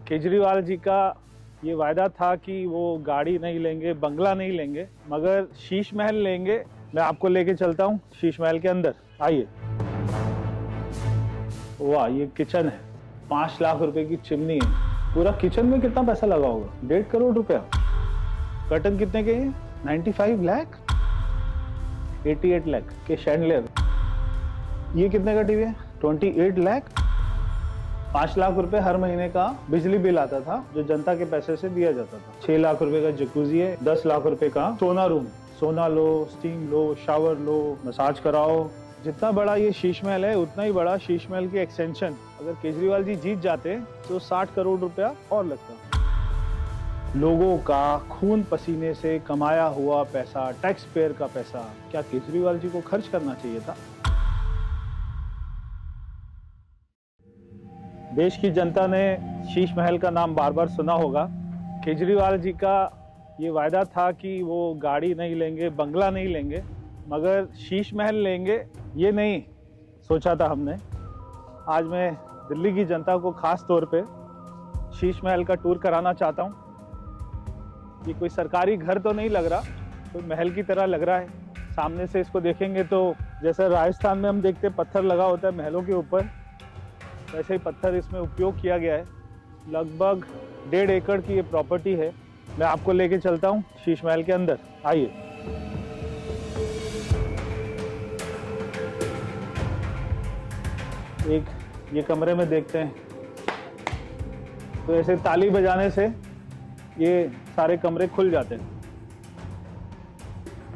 केजरीवाल जी का ये वायदा था कि वो गाड़ी नहीं लेंगे, बंगला नहीं लेंगे, मगर शीश महल लेंगे। मैं आपको लेके चलता हूँ शीश महल के अंदर, आइए। वाह, ये किचन है, 5 लाख रुपए की चिमनी है। पूरा किचन में कितना पैसा लगा होगा? 1.5 करोड़ रुपया। कर्टन कितने के हैं? 95 लाख, 88 लाख के शैंडलियर। ये कितने का टीवी है? 28 लाख। 5 लाख रुपए हर महीने का बिजली बिल आता था, जो जनता के पैसे से दिया जाता था। 6 लाख रुपए का जकूजी है, 10 लाख रुपए का सोना रूम। सोना लो, स्टीम लो, शावर लो, मसाज कराओ। जितना बड़ा ये शीश महल है, उतना ही बड़ा शीश महल की एक्सटेंशन। अगर केजरीवाल जी जीत जाते तो 60 करोड़ रुपया और लगता। लोगों का खून पसीने से कमाया हुआ पैसा, टैक्स पेयर का पैसा, क्या केजरीवाल जी को खर्च करना चाहिए था? देश की जनता ने शीश महल का नाम बार बार सुना होगा। केजरीवाल जी का ये वायदा था कि वो गाड़ी नहीं लेंगे, बंगला नहीं लेंगे, मगर शीश महल लेंगे, ये नहीं सोचा था हमने। आज मैं दिल्ली की जनता को खास तौर पे शीश महल का टूर कराना चाहता हूँ। ये कोई सरकारी घर तो नहीं लग रहा, कोई महल की तरह लग रहा है। सामने से इसको देखेंगे तो जैसे राजस्थान में हम देखते पत्थर लगा होता है महलों के ऊपर, वैसे ही पत्थर इसमें उपयोग किया गया है। लगभग 1.5 एकड़ की ये प्रॉपर्टी है। मैं आपको लेके चलता हूँ शीश महल के अंदर, आइए। एक ये कमरे में देखते हैं, तो ऐसे ताली बजाने से ये सारे कमरे खुल जाते हैं।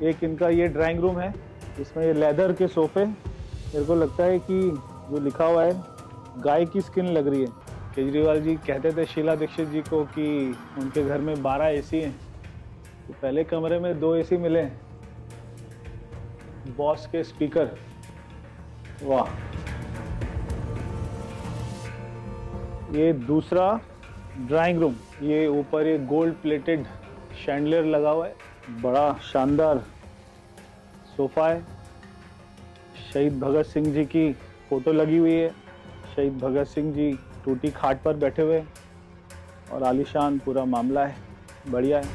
एक इनका ये ड्राइंग रूम है, इसमें ये लेदर के सोफे। मेरे को लगता है कि जो लिखा हुआ है गाय की स्किन लग रही है। केजरीवाल जी कहते थे शीला दीक्षित जी को कि उनके घर में 12 एसी हैं, तो पहले कमरे में 2 एसी मिले। बॉस के स्पीकर, वाह। ये दूसरा ड्राइंग रूम, ये ऊपर ये गोल्ड प्लेटेड शैंडलियर लगा हुआ है, बड़ा शानदार सोफा है। शहीद भगत सिंह जी की फोटो लगी हुई है। शहीद भगत सिंह जी टूटी खाट पर बैठे हुए और आलीशान पूरा मामला है, बढ़िया है।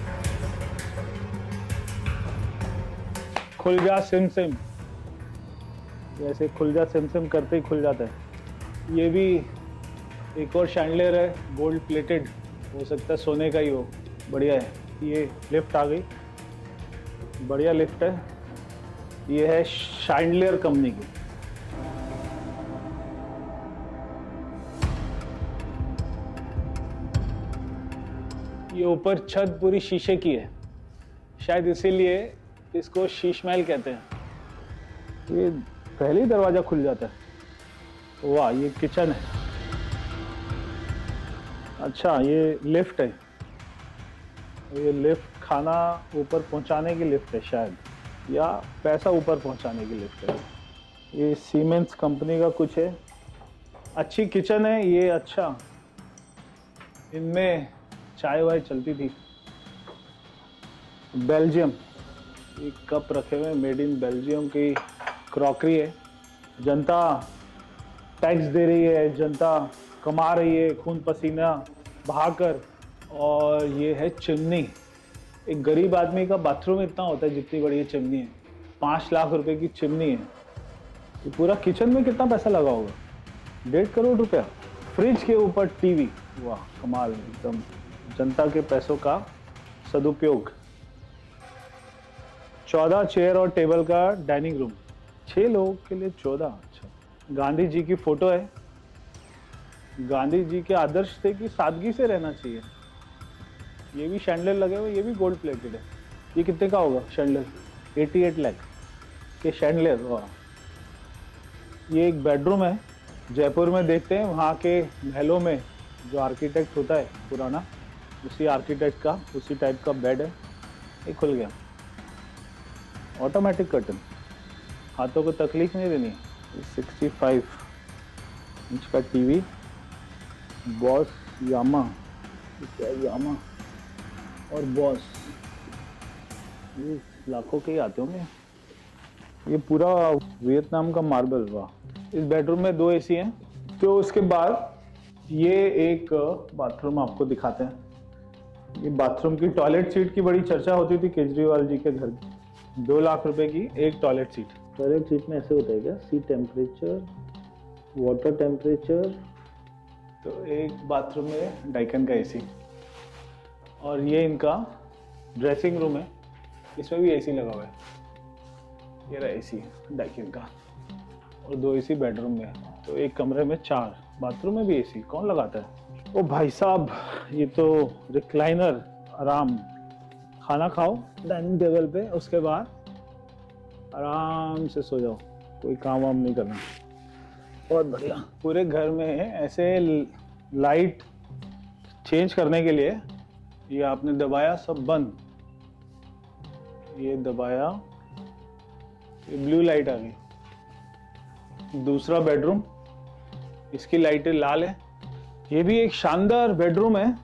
खुल जा सिम सिम, जैसे खुल जा सिम सिम करते ही खुल जाता है। ये भी एक और शैंडलियर है, गोल्ड प्लेटेड, हो सकता है सोने का ही हो, बढ़िया है। ये लिफ्ट आ गई, बढ़िया लिफ्ट है। ये है शैंडलियर कंपनी की। ये ऊपर छत पूरी शीशे की है, शायद इसीलिए इसको शीश महल कहते हैं। ये पहले ही दरवाजा खुल जाता है। वाह, ये किचन है। अच्छा, ये लिफ्ट है। ये लिफ्ट खाना ऊपर पहुंचाने की लिफ्ट है शायद, या पैसा ऊपर पहुंचाने की लिफ्ट है। ये सीमेंस कंपनी का कुछ है। अच्छी किचन है ये। अच्छा, इनमें चाय वाय चलती थी। बेल्जियम, एक कप रखे हुए, मेड इन बेल्जियम की क्रॉकरी है। जनता टैक्स दे रही है, जनता कमा रही है खून पसीना बहाकर। और ये है चिमनी। एक गरीब आदमी का बाथरूम इतना होता है जितनी बड़ी ये चिमनी है। 5 लाख रुपए की चिमनी है। ये पूरा किचन में कितना पैसा लगा होगा? 1.5 करोड़ रुपया। फ्रिज के ऊपर टीवी, वाह कमाल, एकदम जनता के पैसों का सदुपयोग। 14 चेयर और टेबल का डाइनिंग रूम, 6 लोगों के लिए 14। अच्छा, गांधी जी की फोटो है। गांधी जी के आदर्श थे कि सादगी से रहना चाहिए। ये भी शैंडलियर लगे हुए, ये भी गोल्ड प्लेटेड है। ये कितने का होगा शैंडलियर? 88 लाख के शैंडलियर, वाह। ये एक बेडरूम है, जयपुर में देखते हैं वहाँ के महलों में जो आर्किटेक्ट होता है पुराना, उसी आर्किटेक्ट का उसी टाइप का बेड है। ये खुल गया, ऑटोमेटिक कर्टन, हाथों को तकलीफ नहीं देनी। 65 इंच का टीवी, बॉस यामा, क्या यामा और बॉस, ये लाखों के ही आते होंगे। ये पूरा वियतनाम का मार्बल, वाह। इस बेडरूम में 2 एसी हैं। तो उसके बाद ये एक बाथरूम आपको दिखाते हैं। ये बाथरूम की टॉयलेट सीट की बड़ी चर्चा होती थी केजरीवाल जी के घर की। 2 लाख रुपए की एक टॉयलेट सीट। टॉयलेट सीट में ऐसे होता है क्या? सी टेम्परेचर, वाटर टेम्परेचर। तो एक बाथरूम में डाइकन का एसी, और ये इनका ड्रेसिंग रूम है, इसमें भी एसी लगा हुआ है। ये रहा एसी डाइकन का, और 2 एसी बेडरूम में। तो एक कमरे में 4, बाथरूम में भी एसी। कौन लगाता है? ओ भाई साहब, ये तो रिक्लाइनर, आराम। खाना खाओ डाइनिंग टेबल पे, उसके बाद आराम से सो जाओ, कोई काम वाम नहीं करना। बहुत बढ़िया। पूरे घर में ऐसे लाइट चेंज करने के लिए ये आपने दबाया, सब बंद। ये दबाया, ये ब्लू लाइट आ गई। दूसरा बेडरूम, इसकी लाइटें लाल है। ये भी एक शानदार बेडरूम है,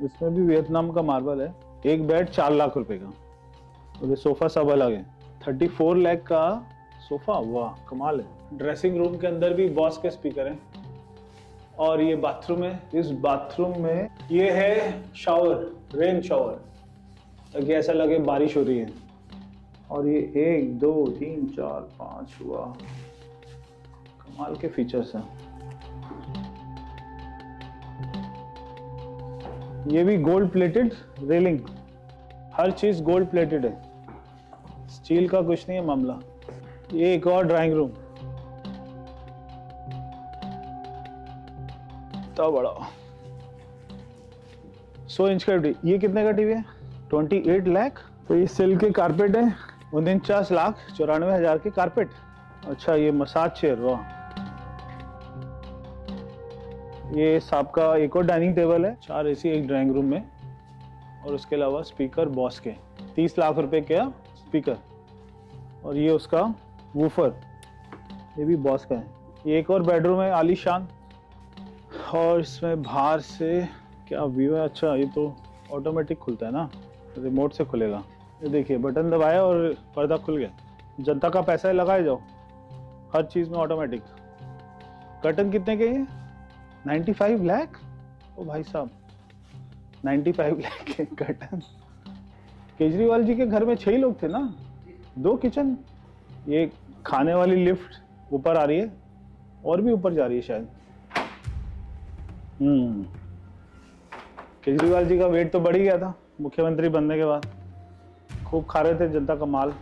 इसमें भी वियतनाम का मार्बल है। एक बेड 4 लाख रुपए का, और ये सोफा सब अलग है। 34 लाख का सोफा, वाह कमाल है। ड्रेसिंग रूम के अंदर भी बॉस के स्पीकर हैं, और ये बाथरूम है। इस बाथरूम में ये है शावर, रेन शावर, ताकि ऐसा लगे बारिश हो रही है। और ये 1 2 3 4 5 हुआ, कमाल के फीचर्स हैं। ये भी गोल्ड प्लेटेड रेलिंग, हर चीज गोल्ड प्लेटेड है, स्टील का कुछ नहीं है मामला। ये एक और ड्राइंग रूम, तो बड़ा 100 इंच का टीवी। ये कितने का टीवी है? 28 लाख। तो ये सिल्क के कारपेट है, 49,94,000 के कारपेट। अच्छा, ये मसाज चेयर, वाह। ये सांप का एक और डाइनिंग टेबल है, 4 एसी एक ड्राइंग रूम में, और उसके अलावा स्पीकर बॉस के 30 लाख रुपए का स्पीकर। और ये उसका वूफर, ये भी बॉस का है। ये एक और बेडरूम है आलीशान, और इसमें बाहर से क्या व्यू है। अच्छा, ये तो ऑटोमेटिक खुलता है ना, रिमोट से खुलेगा। ये देखिए, बटन दबाया और पर्दा खुल गया। जनता का पैसा है, लगाए जाओ, हर चीज में ऑटोमेटिक। कर्टन कितने के हैं? 95 लाख। ओ भाई साहब, 95 लाख के कर्टन। केजरीवाल जी के घर में 6 लोग थे ना, 2 किचन। ये खाने वाली लिफ्ट ऊपर आ रही है, और भी ऊपर जा रही है शायद। केजरीवाल जी का वेट तो बढ़ ही गया था मुख्यमंत्री बनने के बाद, खूब खा रहे थे जनता का माल।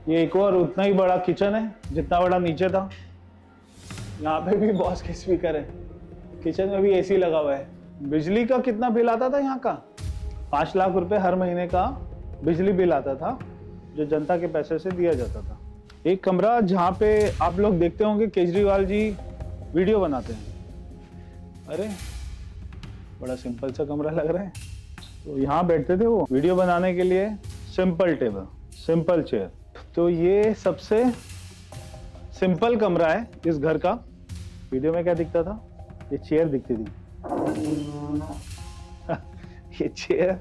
ये एक और उतना ही बड़ा किचन है जितना बड़ा नीचे था। यहाँ पे भी बॉस के स्पीकर है, किचन में भी एसी लगा हुआ है। बिजली का कितना बिल आता था यहाँ का? 5 लाख रुपए हर महीने का बिजली बिल आता था, जो जनता के पैसे से दिया जाता था। एक कमरा जहाँ पे आप लोग देखते होंगे केजरीवाल जी वीडियो बनाते हैं। अरे बड़ा सिंपल सा कमरा लग रहा है। तो यहाँ बैठते थे वो वीडियो बनाने के लिए। Simple table, simple chair. तो ये सबसे सिंपल कमरा है इस घर का। वीडियो में क्या दिखता था? ये चेयर दिखती थी। ये चेयर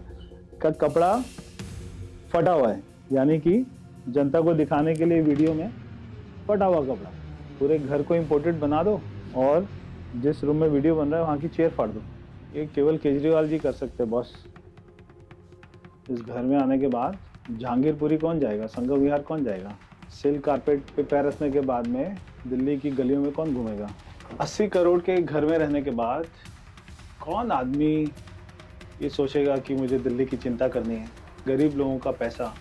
का कपड़ा फटा हुआ है, यानी कि जनता को दिखाने के लिए वीडियो में फटा हुआ कपड़ा। पूरे घर को इम्पोर्टेड बना दो, और जिस रूम में वीडियो बन रहा है वहाँ की चेयर फाड़ दो। ये केवल केजरीवाल जी कर सकते हैं बॉस। इस घर में आने के बाद जहांगीरपुरी कौन जाएगा, संगम विहार कौन जाएगा? सिल्क कारपेट पे पैर रखने के बाद में दिल्ली की गलियों में कौन घूमेगा? 80 करोड़ के घर में रहने के बाद कौन आदमी ये सोचेगा कि मुझे दिल्ली की चिंता करनी है? गरीब लोगों का पैसा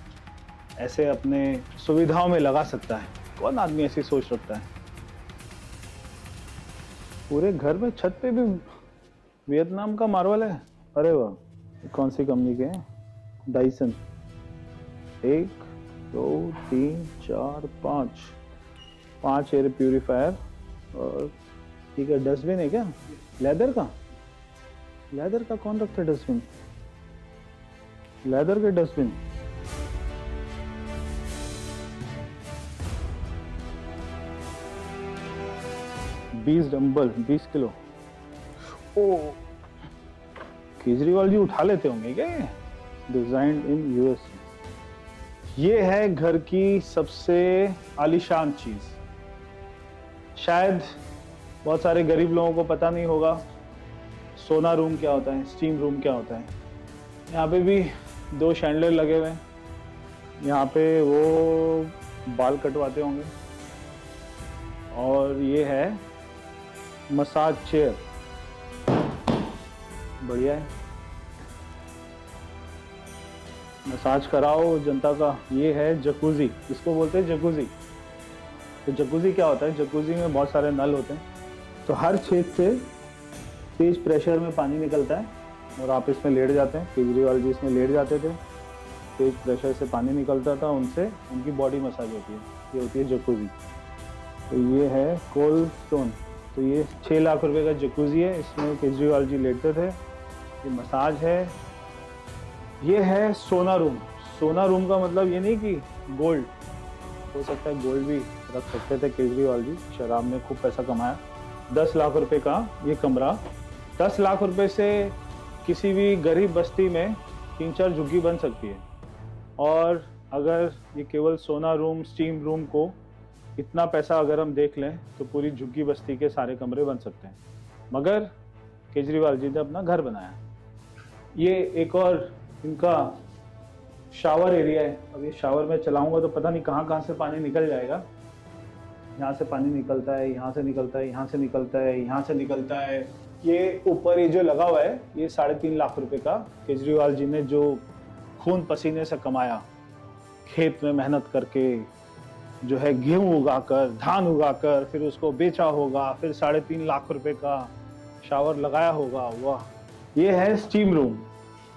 ऐसे अपने सुविधाओं में लगा सकता है? कौन आदमी ऐसी सोच रखता है? पूरे घर में छत पे भी वियतनाम का मार्बल है। अरे वाह, कौन सी कंपनी के हैं? डाइसन। 1 2 3 4 5 air purifier. और ठीक है, डस्टबिन है क्या? लेदर का? लेदर का कौन रखता है डस्टबिन? लेदर के डस्टबिन। डंबल 20 किलो। ओ, केजरीवाल जी उठा लेते होंगे क्या? Designed in US. ये है घर की सबसे आलीशान चीज। शायद बहुत सारे गरीब लोगों को पता नहीं होगा, सोना रूम क्या होता है, स्टीम रूम क्या होता है। यहाँ पे भी 2 शैंडलर लगे हुए हैं। यहाँ पे वो बाल कटवाते होंगे। और ये है मसाज चेयर, बढ़िया है, मसाज कराओ जनता का। ये है जकूजी, इसको बोलते हैं जकूजी। तो जकूजी क्या होता है, जकूजी में बहुत सारे नल होते हैं, तो हर छेद से तेज प्रेशर में पानी निकलता है और आप इसमें लेट जाते हैं। केजरीवाल जी इसमें लेट जाते थे, तेज प्रेशर से पानी निकलता था, उनसे उनकी बॉडी मसाज होती है। ये होती है जकूजी। तो ये है कोल स्टोन, तो ये 6 लाख रुपए का जकूजी है, इसमें केजरीवाल जी लेटते थे। ये मसाज है। ये है सोना रूम। सोना रूम का मतलब ये नहीं कि गोल्ड, हो सकता है गोल्ड भी रख सकते थे केजरीवाल जी, शराब में खूब पैसा कमाया। 10 लाख रुपए का ये कमरा, 10 लाख रुपए से किसी भी गरीब बस्ती में 3-4 झुग्गी बन सकती है। और अगर ये केवल सोना रूम, स्टीम रूम को इतना पैसा अगर हम देख लें तो पूरी झुग्गी बस्ती के सारे कमरे बन सकते हैं। मगर केजरीवाल जी ने अपना घर बनाया। ये एक और इनका शावर एरिया है। अब ये शावर में चलाऊंगा तो पता नहीं कहाँ कहाँ से पानी निकल जाएगा। यहाँ से पानी निकलता है, यहाँ से निकलता है, यहाँ से निकलता है, यहाँ से निकलता है। ये ऊपर ये जो लगा हुआ है ये 3.5 लाख रुपए का केजरीवाल जी ने जो खून पसीने से कमाया, खेत में मेहनत करके जो है गेहूं उगाकर, धान उगाकर, फिर उसको बेचा होगा, फिर 3.5 लाख रुपए का शावर लगाया होगा। वाह। ये है स्टीम रूम।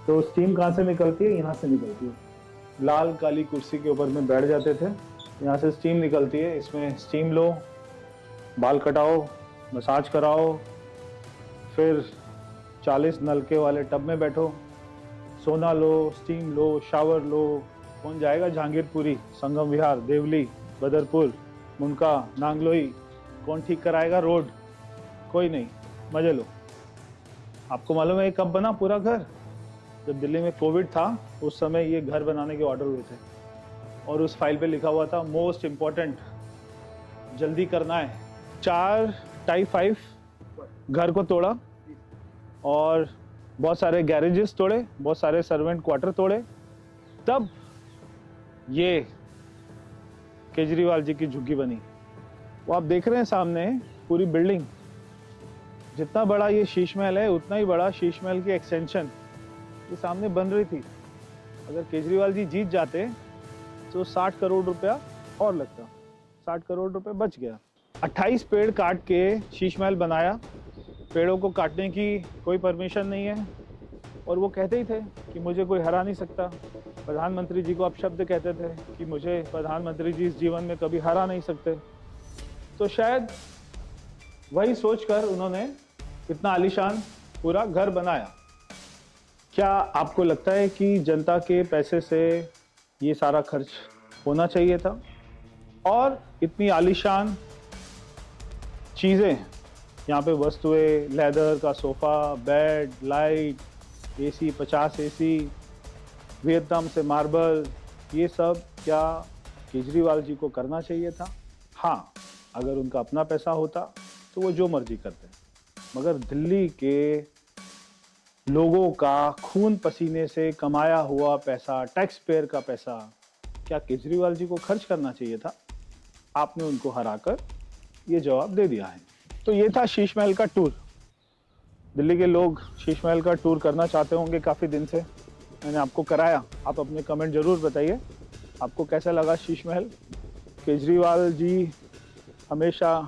तो स्टीम कहाँ से निकलती है, यहाँ से निकलती है। लाल काली कुर्सी के ऊपर में बैठ जाते थे, यहाँ से स्टीम निकलती है। इसमें स्टीम लो, बाल कटाओ, मसाज कराओ, फिर 40 नलके वाले टब में बैठो, सोना लो, स्टीम लो, शावर लो। कौन जाएगा जहांगीरपुरी, संगम विहार, देवली, बदरपुर, मुनका, नांगलोई? कौन ठीक कराएगा रोड? कोई नहीं, मजे लो। आपको मालूम है ये कब बना पूरा घर? जब दिल्ली में कोविड था उस समय ये घर बनाने के ऑर्डर हुए थे और उस फाइल पे लिखा हुआ था मोस्ट इम्पोर्टेंट, जल्दी करना है। 4 टाइप 5 घर को तोड़ा और बहुत सारे गैरेजेस तोड़े, बहुत सारे सर्वेंट क्वार्टर तोड़े, तब ये केजरीवाल जी की झुग्गी बनी। वो आप देख रहे हैं सामने पूरी बिल्डिंग। जितना बड़ा ये शीश महल है उतना ही बड़ा शीश महल की एक्सटेंशन ये सामने बन रही थी। अगर केजरीवाल जी जीत जाते तो 60 करोड़ रुपया और लगता, 60 करोड़ रुपए बच गया। 28 पेड़ काट के शीश महल बनाया। पेड़ों को काटने की कोई परमिशन नहीं है और वो कहते ही थे कि मुझे कोई हरा नहीं सकता। प्रधानमंत्री जी को आप शब्द कहते थे कि मुझे प्रधानमंत्री जी इस जीवन में कभी हरा नहीं सकते। तो शायद वही सोचकर उन्होंने इतना आलीशान पूरा घर बनाया। क्या आपको लगता है कि जनता के पैसे से ये सारा खर्च होना चाहिए था? और इतनी आलीशान चीज़ें, यहाँ पे वस्तुएं, लेदर का sofa, bed, light, AC, 50 AC, Vietnam से मार्बल, ये सब क्या केजरीवाल जी को करना चाहिए था? हाँ, अगर उनका अपना पैसा होता तो वो जो मर्जी करते, मगर दिल्ली के लोगों का खून पसीने से कमाया हुआ पैसा, टैक्स पेयर का पैसा, क्या केजरीवाल जी को खर्च करना चाहिए था? आपने उनको हराकर ये जवाब दे दिया है। तो ये था शीश महल का टूर। दिल्ली के लोग शीश महल का टूर करना चाहते होंगे काफ़ी दिन से, मैंने आपको कराया। आप अपने कमेंट ज़रूर बताइए आपको कैसा लगा शीश महल। केजरीवाल जी हमेशा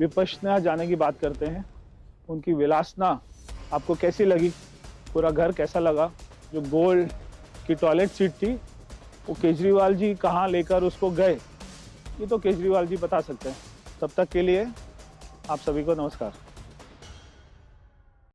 विपश्यना जाने की बात करते हैं, उनकी विलासना आपको कैसी लगी? पूरा घर कैसा लगा? जो गोल्ड की टॉयलेट सीट थी वो केजरीवाल जी कहाँ लेकर उसको गए, ये तो केजरीवाल जी बता सकते हैं। तब तक के लिए आप सभी को नमस्कार।